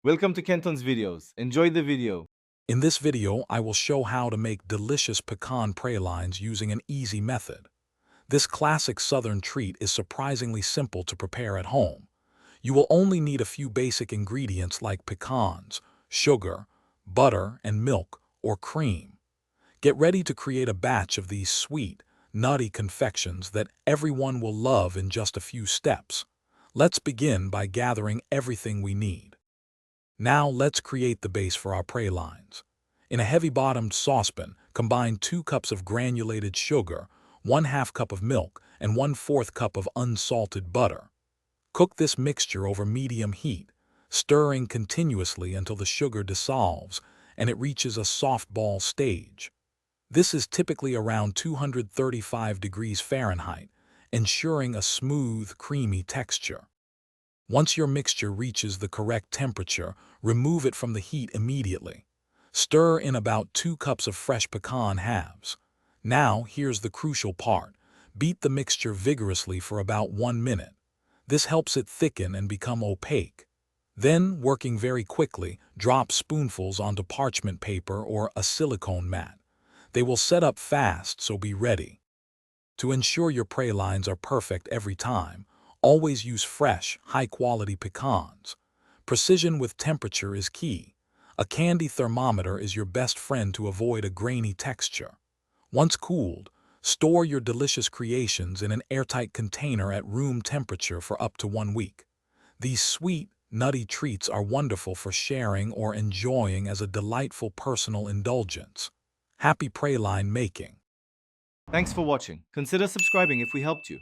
Welcome to Kenton's videos. Enjoy the video. In this video, I will show how to make delicious pecan pralines using an easy method. This classic southern treat is surprisingly simple to prepare at home. You will only need a few basic ingredients like pecans, sugar, butter, and milk or cream. Get ready to create a batch of these sweet, nutty confections that everyone will love in just a few steps. Let's begin by gathering everything we need. Now let's create the base for our pralines. In a heavy-bottomed saucepan, combine 2 cups of granulated sugar, 1/2 cup of milk, and 1/4 cup of unsalted butter. Cook this mixture over medium heat, stirring continuously until the sugar dissolves and it reaches a soft ball stage. This is typically around 235 degrees Fahrenheit, ensuring a smooth, creamy texture. Once your mixture reaches the correct temperature, remove it from the heat immediately. Stir in about 2 cups of fresh pecan halves. Now, here's the crucial part. Beat the mixture vigorously for about 1 minute. This helps it thicken and become opaque. Then, working very quickly, drop spoonfuls onto parchment paper or a silicone mat. They will set up fast, so be ready. To ensure your pralines are perfect every time, always use fresh, high-quality pecans. Precision with temperature is key. A candy thermometer is your best friend to avoid a grainy texture. Once cooled, store your delicious creations in an airtight container at room temperature for up to 1 week. These sweet, nutty treats are wonderful for sharing or enjoying as a delightful personal indulgence. Happy praline making! Thanks for watching. Consider subscribing if we helped you.